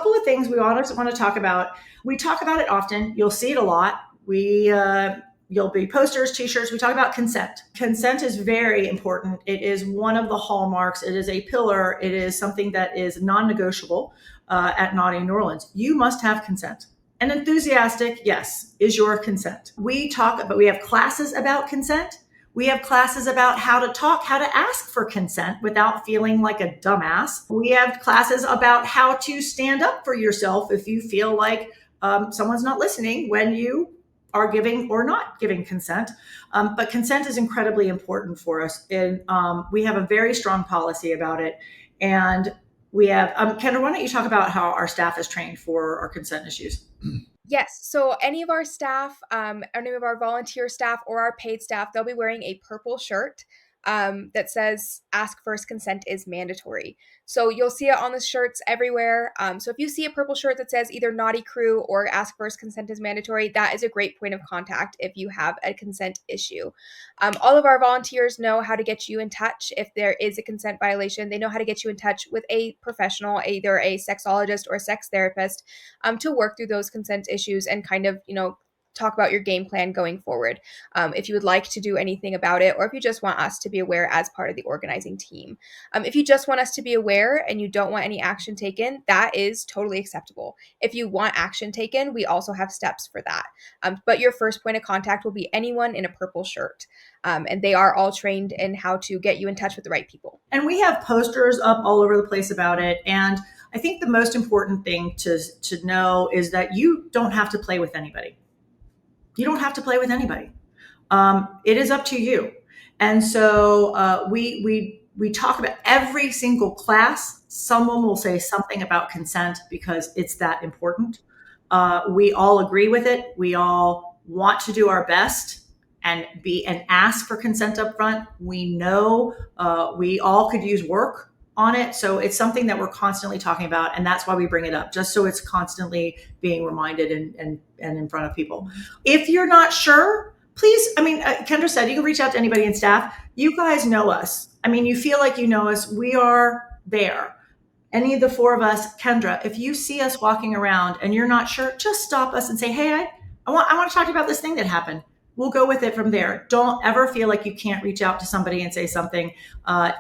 couple of things we want to talk about. We talk about it often. You'll see it a lot. You'll be posters, t-shirts. We talk about consent. Consent is very important. It is one of the hallmarks. It is a pillar. It is something that is non-negotiable at Naughty New Orleans. You must have consent. And enthusiastic, yes, is your consent. We have classes about consent. We have classes about how to talk, how to ask for consent without feeling like a dumbass. We have classes about how to stand up for yourself if you feel like someone's not listening when you are giving or not giving consent. But consent is incredibly important for us. And we have a very strong policy about it. And we have, Kendra, why don't you talk about how our staff is trained for our consent issues? Yes. So any of our staff, any of our volunteer staff or our paid staff, they'll be wearing a purple shirt that says ask first consent is mandatory. So you'll see it on the shirts everywhere. So if you see a purple shirt that says either Naughty Crew or ask first consent is mandatory, that is a great point of contact if you have a consent issue. All of our volunteers know how to get you in touch if there is a consent violation. They know how to get you in touch with a professional, either a sexologist or a sex therapist, to work through those consent issues and kind of, talk about your game plan going forward. If you would like to do anything about it, or if you just want us to be aware as part of the organizing team. If you just want us to be aware and you don't want any action taken, that is totally acceptable. If you want action taken, we also have steps for that. But your first point of contact will be anyone in a purple shirt. And they are all trained in how to get you in touch with the right people. And we have posters up all over the place about it. And I think the most important thing to know is that you don't have to play with anybody. You don't have to play with anybody. It is up to you. And so we talk about every single class. Someone will say something about consent because it's that important. We all agree with it. We all want to do our best and ask for consent up front. We know we all could use work on it. So it's something that we're constantly talking about. And that's why we bring it up, just so it's constantly being reminded and in front of people. If you're not sure, please, Kendra said, you can reach out to anybody in staff. You guys know us. You feel like you know us. We are there. Any of the four of us, Kendra, if you see us walking around and you're not sure, just stop us and say, hey, I want to talk to you about this thing that happened. We'll go with it from there. Don't ever feel like you can't reach out to somebody and say something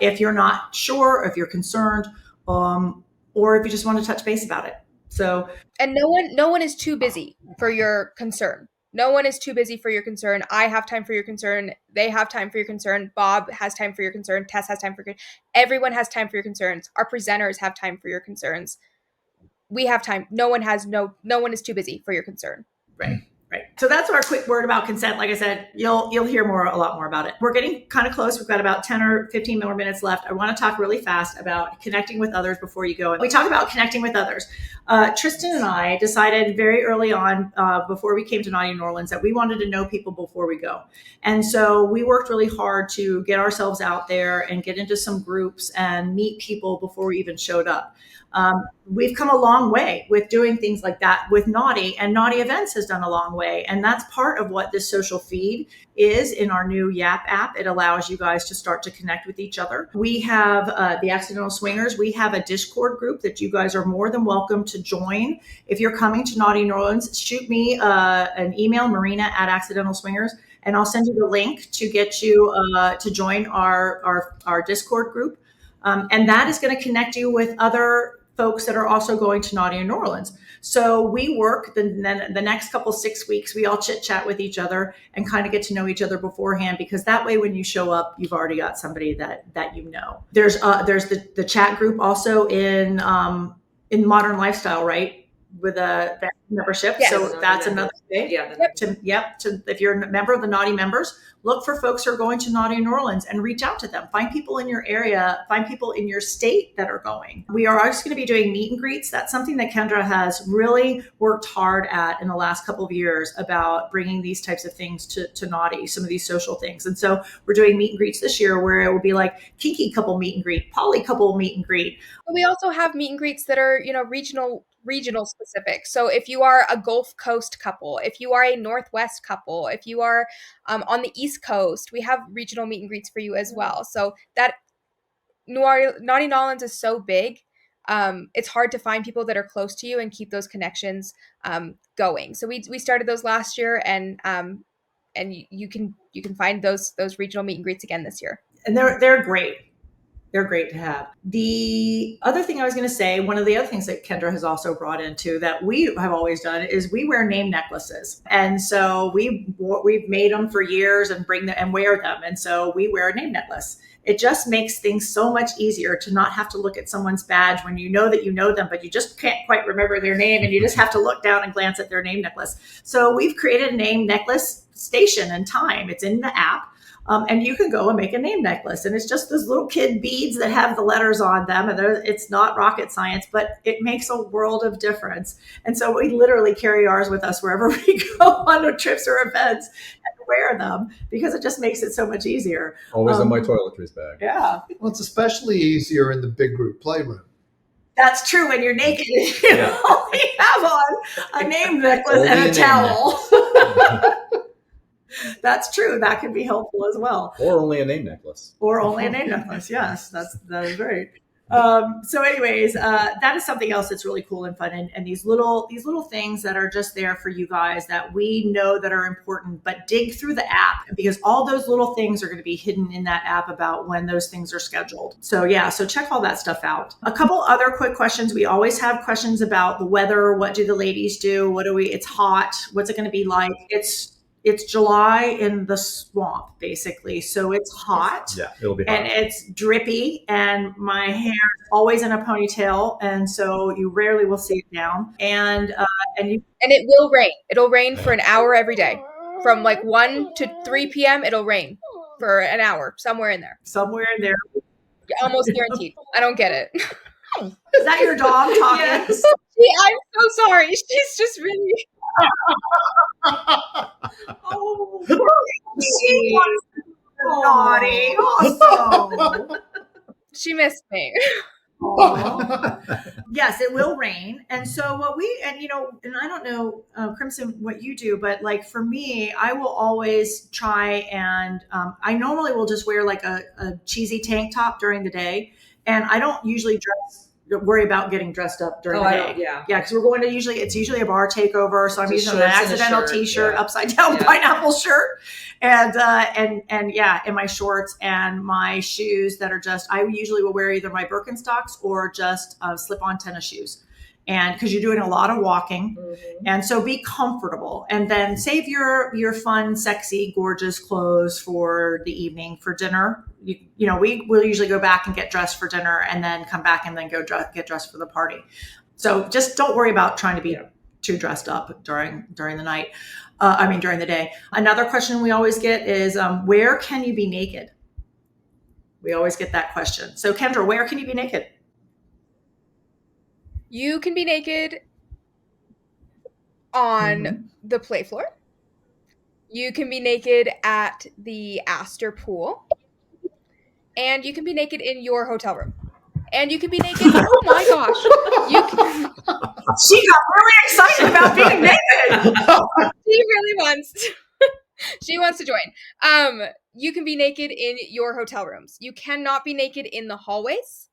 if you're not sure, if you're concerned, or if you just want to touch base about it. So, and no one is too busy for your concern. No one is too busy for your concern. I have time for your concern. They have time for your concern. Bob has time for your concern. Tess has time for your concern. Everyone has time for your concerns. Our presenters have time for your concerns. We have time. No one is too busy for your concern. Right. Right. So that's our quick word about consent. Like I said, you'll hear a lot more about it. We're getting kind of close. We've got about 10 or 15 more minutes left. I want to talk really fast about connecting with others before you go. And we talk about connecting with others. Tristan and I decided very early on, before we came to Naughty New Orleans, that we wanted to know people before we go. And so we worked really hard to get ourselves out there and get into some groups and meet people before we even showed up. We've come a long way with doing things like that with Naughty, and Naughty Events has done a long way. And that's part of what this social feed is in our new Yap app. It allows you guys to start to connect with each other. We have the Accidental Swingers. We have a Discord group that you guys are more than welcome to join. If you're coming to Naughty New Orleans, shoot me an email, Myrina at Accidental Swingers, and I'll send you the link to get you to join our Discord group. And that is going to connect you with other folks that are also going to Naughty New Orleans. So we work the next couple 6 weeks, we all chit chat with each other and kind of get to know each other beforehand, because that way when you show up, you've already got somebody that you know. There's the chat group also in Modern Lifestyle, right? With a membership. Yes. So that's another thing. Yeah. If you're a member of the Naughty members, look for folks who are going to Naughty New Orleans and reach out to them. Find people in your area, find people in your state that are going. We are also going to be doing meet and greets. That's something that Kendra has really worked hard at in the last couple of years, about bringing these types of things to Naughty, some of these social things. And so we're doing meet and greets this year where it will be like Kiki couple meet and greet, Poly couple meet and greet. We also have meet and greets that are, regional specific. So if you are a Gulf Coast couple, if you are a Northwest couple, if you are on the East Coast, we have regional meet and greets for you as well. So that Naughty New Orleans is so big it's hard to find people that are close to you and keep those connections going. So we started those last year, and you can find those regional meet and greets again this year. And they're great. They're great to have. The other thing I was going to say, one of the other things that Kendra has also brought into that we have always done is we wear name necklaces. And so we've made them for years and bring them and wear them. And so we wear a name necklace. It just makes things so much easier to not have to look at someone's badge when you know that you know them, but you just can't quite remember their name, and you just have to look down and glance at their name necklace. So we've created a name necklace station and time. It's in the app. And you can go and make a name necklace, and it's just those little kid beads that have the letters on them, and it's not rocket science, but it makes a world of difference. And so we literally carry ours with us wherever we go on trips or events and wear them, because it just makes it so much easier. Always in my toiletries bag. Yeah. Well, it's especially easier in the big group playroom. That's true. When you're naked, you only have on a name necklace and a towel. That's true. That can be helpful as well. Or only a name necklace. Or only a name necklace. Yes, that is great. So anyways, that is something else that's really cool and fun. And these little things that are just there for you guys that we know that are important, but dig through the app, because all those little things are going to be hidden in that app about when those things are scheduled. So yeah, so check all that stuff out. A couple other quick questions. We always have questions about the weather. What do the ladies do? It's hot. What's it going to be like? It's July in the swamp, basically. So it's hot. Yeah, it'll be hot. And it's drippy, and my hair is always in a ponytail, and so you rarely will see it down. And it will rain. It'll rain for an hour every day. From like 1 to 3 p.m., it'll rain for an hour, somewhere in there. Somewhere in there. Almost guaranteed. I don't get it. Is that your dog talking? Yes. I'm so sorry. She's just really... Oh, she wants to be naughty. Awesome. She missed me. Yes, it will rain. And so and I don't know, Crimson, what you do, but like for me, I will always try and I normally will just wear like a cheesy tank top during the day. And I don't usually worry about getting dressed up during the day. Yeah, because we're going to it's usually a bar takeover, so I'm using an accidental t-shirt, upside down pineapple shirt, and in my shorts and my shoes that are I usually will wear either my Birkenstocks or just slip-on tennis shoes. And because you're doing a lot of walking, and so be comfortable, and then save your fun, sexy, gorgeous clothes for the evening for dinner. We will usually go back and get dressed for dinner, and then come back and then go get dressed for the party. So just don't worry about trying to be too dressed up during the night. During the day. Another question we always get is, where can you be naked? We always get that question. So Kendra, where can you be naked? You can be naked on the play floor. You can be naked at the Astor pool. And you can be naked in your hotel room. And you can be naked. Oh my gosh. She got really excited about being naked. She really wants she wants to join. You can be naked in your hotel rooms. You cannot be naked in the hallways.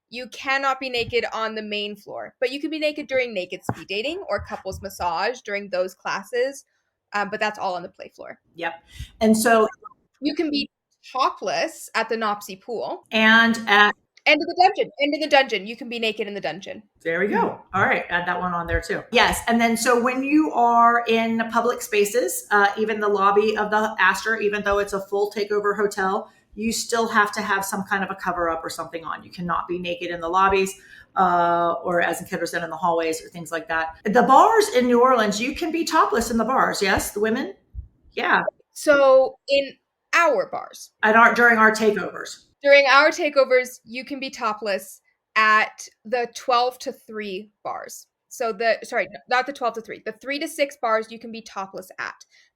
You cannot be naked on the main floor, but you can be naked during naked speed dating or couples massage during those classes. But that's all on the play floor. Yep. And so you can be topless at the Nopsey pool and at end of the dungeon. You can be naked in the dungeon. There we go. All right. Add that one on there too. Yes. And then, so when you are in public spaces, even the lobby of the Astor, even though it's a full takeover hotel, you still have to have some kind of a cover up or something on. You cannot be naked in the lobbies, or as Kendra said, in the hallways or things like that. The bars in New Orleans, you can be topless in the bars. Yes. The women. Yeah. So in our bars during our takeovers. During our takeovers, you can be topless at the 12 to 3 bars. So not the 12 to 3. The 3 to 6 bars you can be topless at.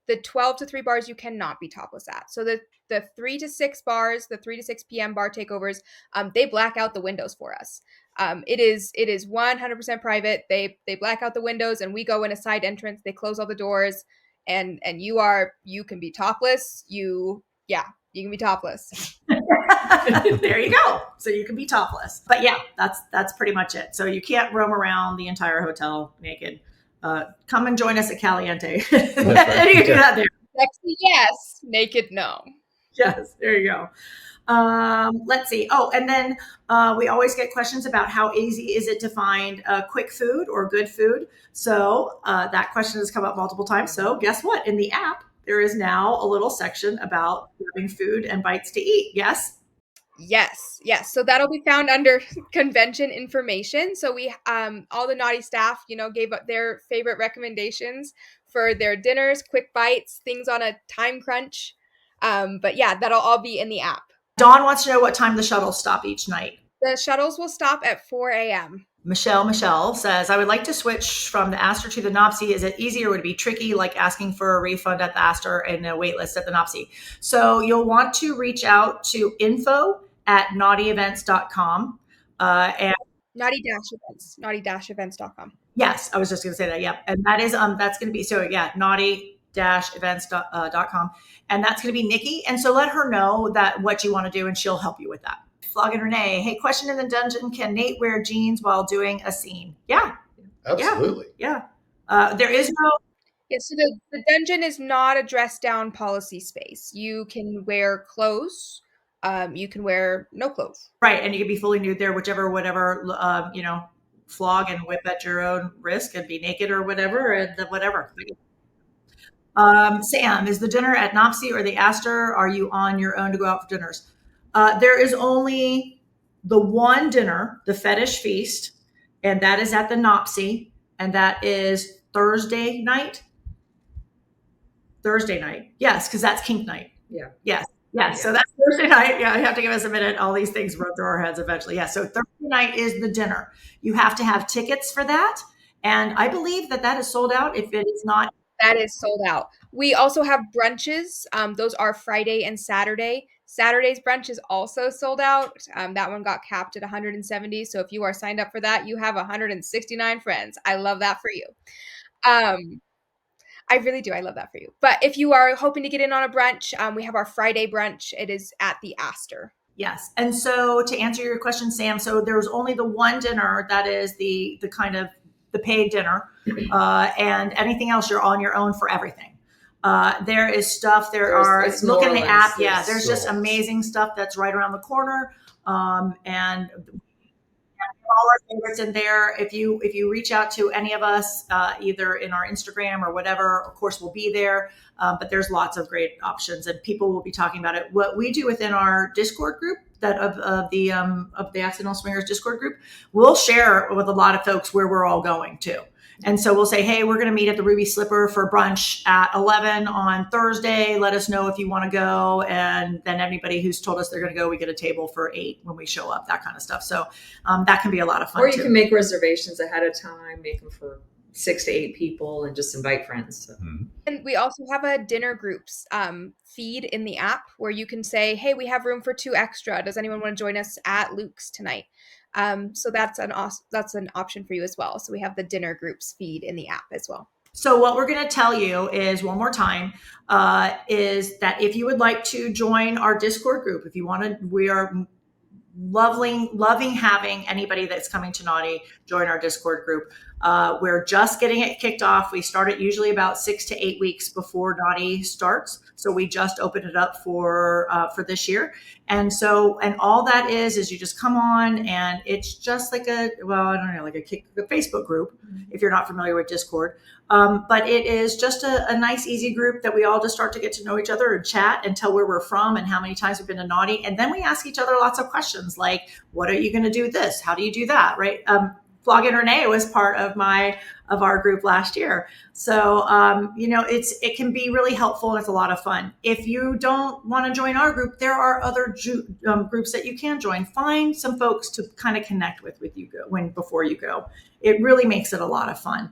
The 12 to 3 bars you cannot be topless at. So the 3 to 6 bars, the 3 to 6 p.m. bar takeovers, they black out the windows for us. It is 100% private. They black out the windows, and we go in a side entrance. They close all the doors, and you can be topless. You can be topless. There you go. So you can be topless. But yeah, that's pretty much it. So you can't roam around the entire hotel naked. Come and join us at Caliente. Right. You can do that there. Sexy, yes. Naked, no. Yes, there you go. Let's see. Oh, and then we always get questions about how easy is it to find quick food or good food. So that question has come up multiple times. So guess what? In the app, there is now a little section about serving food and bites to eat. Yes? Yes. So that'll be found under convention information. So we all the naughty staff, gave up their favorite recommendations for their dinners, quick bites, things on a time crunch. But yeah, that'll all be in the app. Dawn wants to know what time the shuttles stop each night. The shuttles will stop at 4 a.m. Michelle says, I would like to switch from the Astor to the Nopsy. Is it easier? Would it be tricky, like asking for a refund at the Astor and a wait list at the Nopsy? So you'll want to reach out to info@naughtyevents.com. And naughty-events.com. yes, I was just going to say that. Yep. And that is, that's going to be, so yeah, naughty-events.com. And that's going to be Nikki. And so let her know that what you want to do and she'll help you with that. Flogging Renee, hey, question in the dungeon, can Nate wear jeans while doing a scene? Yeah. Absolutely. Yeah. There is no. Yeah, so the dungeon is not a dress down policy space. You can wear clothes. You can wear no clothes. Right. And you can be fully nude there, whatever, flog and whip at your own risk and be naked or whatever, and whatever. Sam, is the dinner at Nopsy or the Astor? Are you on your own to go out for dinners? There is only the one dinner, the Fetish Feast, and that is at the Nopsy, and that is Thursday night. Yes, because that's kink night. Yeah. Yes. So that's Thursday night. Yeah, you have to give us a minute. All these things run through our heads eventually. Yeah, so Thursday night is the dinner. You have to have tickets for that, and I believe that is sold out. If it is not, that is sold out. We also have brunches. Those are Friday and Saturday. Saturday's brunch is also sold out. That one got capped at 170. So if you are signed up for that, you have 169 friends. I love that for you. I really do. I love that for you. But if you are hoping to get in on a brunch, we have our Friday brunch. It is at the Astor. Yes. And so to answer your question, Sam, so there's only the one dinner that is the kind of the paid dinner, and anything else you're on your own for everything. There is stuff. Look in the app. Yeah, there's just amazing stuff that's right around the corner, and all our favorites in there. If you reach out to any of us, either in our Instagram or whatever, of course we'll be there. But there's lots of great options, and people will be talking about it. What we do within our Discord group, that of the Accidental Swingers Discord group, we'll share with a lot of folks where we're all going to. And so we'll say, hey, we're going to meet at the Ruby Slipper for brunch at 11 on Thursday. Let us know if you want to go. And then anybody who's told us they're going to go, we get a table for 8 when we show up, that kind of stuff. So that can be a lot of fun. Or you can make reservations ahead of time, make them for 6 to 8 people, and just invite friends. So. And we also have a dinner groups feed in the app where you can say, hey, we have room for 2 extra. Does anyone want to join us at Luke's tonight? So that's an option for you as well. So we have the dinner groups feed in the app as well. So what we're going to tell you is, one more time, is that if you would like to join our Discord group, if you want to, we are loving having anybody that's coming to Naughty join our Discord group. We're just getting it kicked off. We start it usually about 6 to 8 weeks before Naughty starts. So we just opened it up for this year. And all that is you just come on, and it's just like a Facebook group, if you're not familiar with Discord. But it is just a nice, easy group that we all just start to get to know each other and chat and tell where we're from and how many times we've been to Naughty. And then we ask each other lots of questions like, what are you going to do this? How do you do that? Right? Flogging Renee was part of our group last year. So, it can be really helpful, and it's a lot of fun. If you don't want to join our group, there are other groups that you can join. Find some folks to kind of connect with you before you go. It really makes it a lot of fun.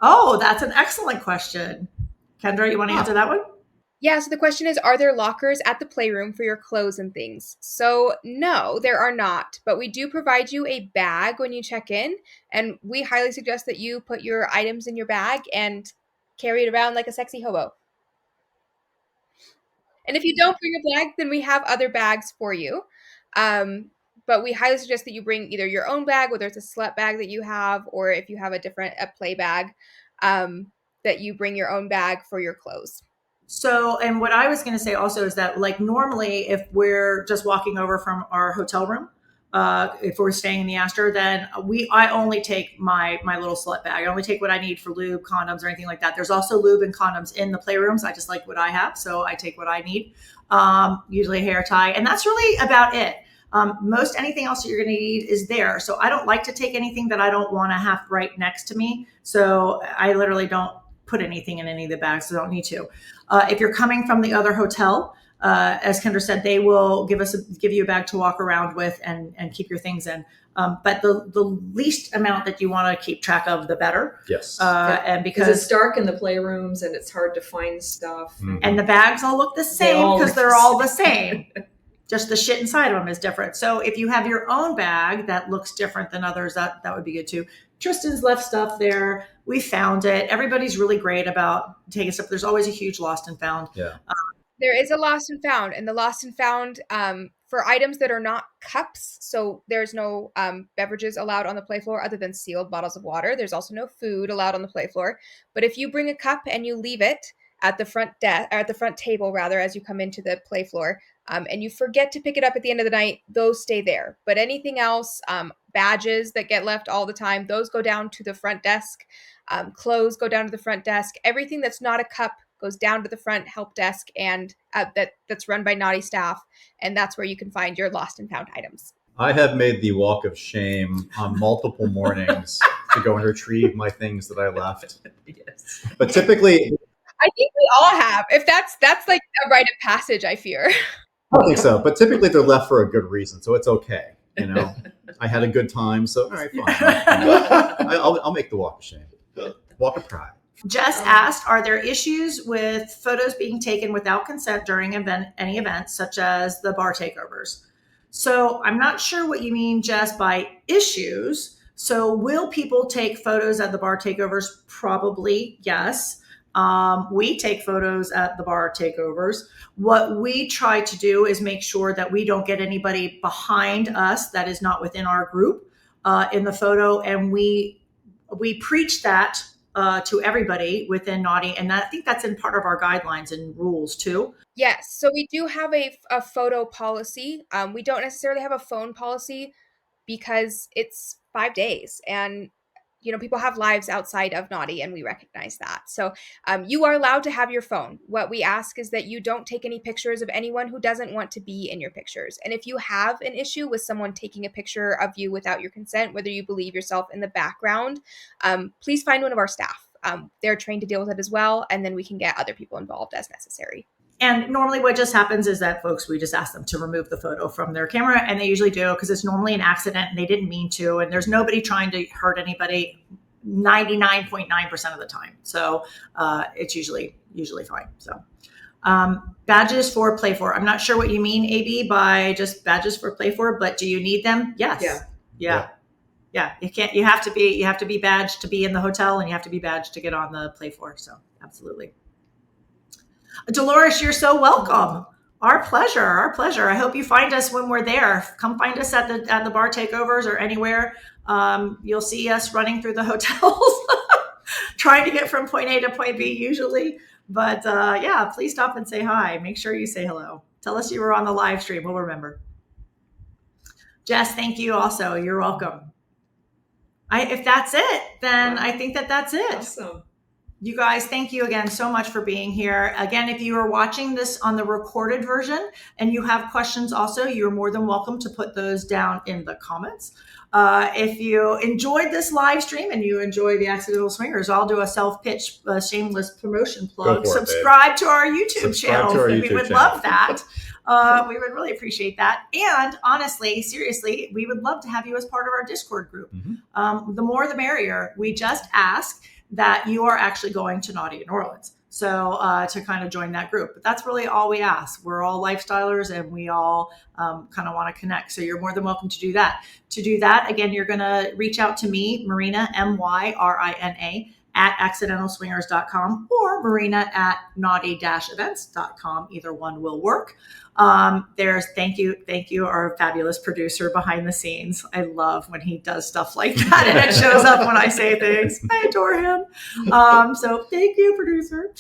Oh, that's an excellent question. Kendra, you want to answer that one? Yeah, so the question is, are there lockers at the playroom for your clothes and things? So no, there are not, but we do provide you a bag when you check in, and we highly suggest that you put your items in your bag and carry it around like a sexy hobo. And if you don't bring a bag, then we have other bags for you. But we highly suggest that you bring either your own bag, whether it's a slut bag that you have, or if you have a play bag, that you bring your own bag for your clothes. So, and what I was going to say also is that, like, normally if we're just walking over from our hotel room, if we're staying in the Astor, then I only take my little slut bag. I only take what I need for lube, condoms, or anything like that. There's also lube and condoms in the playrooms. I just like what I have, so I take what I need. Usually a hair tie, and that's really about it. Most anything else that you're going to need is there. So I don't like to take anything that I don't want to have right next to me. So I literally don't put anything in any of the bags. So I don't need to. If you're coming from the other hotel, as Kendra said, they will give you a bag to walk around with and keep your things in. But the least amount that you want to keep track of, the better. Yes. And Because it's dark in the playrooms and it's hard to find stuff. And the bags all look the same because they're all the same. Just the shit inside of them is different. So if you have your own bag that looks different than others, that would be good too. Tristan's left stuff there. We found it. Everybody's really great about taking stuff. There's always a huge lost and found. Yeah. There is a lost and found, and the lost and found for items that are not cups. So there's no beverages allowed on the play floor other than sealed bottles of water. There's also no food allowed on the play floor. But if you bring a cup and you leave it at the front table rather, as you come into the play floor, and you forget to pick it up at the end of the night, those stay there. But anything else, badges that get left all the time, those go down to the front desk. Clothes go down to the front desk. Everything that's not a cup goes down to the front help desk, and that's run by Naughty staff, and that's where you can find your lost and found items. I have made the walk of shame on multiple mornings to go and retrieve my things that I left. Yes. But typically, I think we all have. If that's like a rite of passage, I fear. I don't think so. But typically, they're left for a good reason, so it's okay. You know, I had a good time, so all right, fine. I'll make the walk of shame, walk of pride. Jess asked, are there issues with photos being taken without consent during any events, such as the bar takeovers? So I'm not sure what you mean, Jess, by issues. So will people take photos at the bar takeovers? Probably, yes. We take photos at the bar takeovers. What we try to do is make sure that we don't get anybody behind us that is not within our group in the photo. And we preach that to everybody within Naughty. And I think that's in part of our guidelines and rules too. Yes. So we do have a photo policy. We don't necessarily have a phone policy because it's 5 days and people have lives outside of Naughty, and we recognize that. So you are allowed to have your phone. What we ask is that you don't take any pictures of anyone who doesn't want to be in your pictures. And if you have an issue with someone taking a picture of you without your consent, whether you believe yourself in the background, please find one of our staff. They're trained to deal with it as well, and then we can get other people involved as necessary. And normally what just happens is that we just ask them to remove the photo from their camera, and they usually do because it's normally an accident and they didn't mean to, and there's nobody trying to hurt anybody 99.9% of the time. So it's usually fine. So badges for play for. I'm not sure what you mean, AB, by just badges for play for, but do you need them? Yes. Yeah. You have to be badged to be in the hotel, and you have to be badged to get on the play floor. So absolutely. Dolores, you're so welcome. Our pleasure. I hope you find us when we're there. Come find us at the bar takeovers or anywhere. You'll see us running through the hotels, trying to get from point A to point B usually. But please stop and say hi. Make sure you say hello. Tell us you were on the live stream. We'll remember. Jess, thank you also. You're welcome. If that's it, then I think that's it. Awesome. You guys, thank you again so much for being here. Again, if you are watching this on the recorded version and you have questions also, you're more than welcome to put those down in the comments. If you enjoyed this live stream and you enjoy the Accidental Swingers, I'll do a self-pitch, shameless promotion plug. Subscribe to our YouTube channel. We would love that. We would really appreciate that. And honestly, seriously, we would love to have you as part of our Discord group. Mm-hmm. The more the merrier. We just ask that you are actually going to Naughty in New Orleans. So to kind of join that group. But that's really all we ask. We're all lifestylers and we all kind of want to connect. So you're more than welcome to do that. To do that, again, you're going to reach out to me, Myrina, Myrina, at accidentalswingers.com or Myrina at naughty-events.com. Either one will work. There's thank you, our fabulous producer behind the scenes. I love when he does stuff like that and it shows up when I say things. I adore him. So thank you, producer.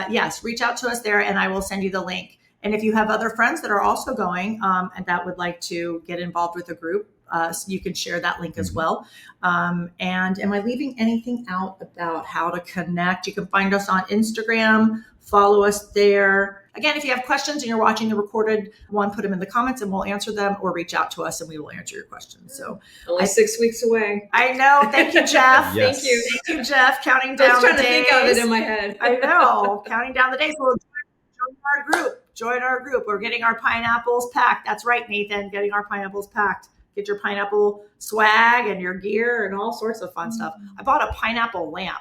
Yes, reach out to us there and I will send you the link. And if you have other friends that are also going and that would like to get involved with the group, so you can share that link as well. And am I leaving anything out about how to connect? You can find us on Instagram, follow us there. Again, if you have questions and you're watching the recorded one, put them in the comments and we'll answer them, or reach out to us and we will answer your questions. So only 6 weeks away. I know. Thank you, Jeff. Yes. Thank you, Jeff. Counting down I was trying the to days. think of it in my head. I know. Counting down the days. Well, join our group. Join our group. We're getting our pineapples packed. That's right, Nathan. Getting our pineapples packed. Get your pineapple swag and your gear and all sorts of fun stuff. I bought a pineapple lamp.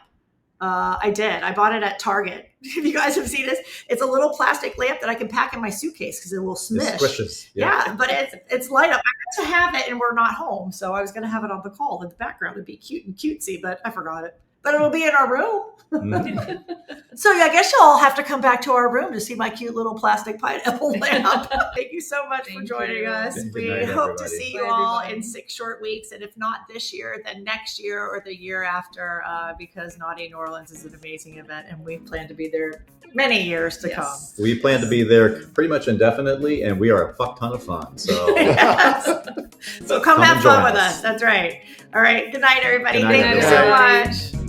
I did. I bought it at Target. If you guys have seen this, it's a little plastic lamp that I can pack in my suitcase because it will smish. It squishes. Yeah, but it's light up. I meant to have it and we're not home. So I was going to have it on the call in the background. It'd be cute and cutesy, but I forgot it. But it'll be in our room. So yeah, I guess y'all have to come back to our room to see my cute little plastic pineapple lamp. Thank you so much for joining us. Good We night, hope to everybody. see you Bye, all everybody. in 6 short weeks. And if not this year, then next year or the year after, because Naughty New Orleans is an amazing event and we plan to be there many years to come. We plan to be there pretty much indefinitely, and we are a fuck ton of fun. So, Yes. So come have and fun join with us. us. That's right. All right. Good night, everybody. Good night, Thank you so everybody. much.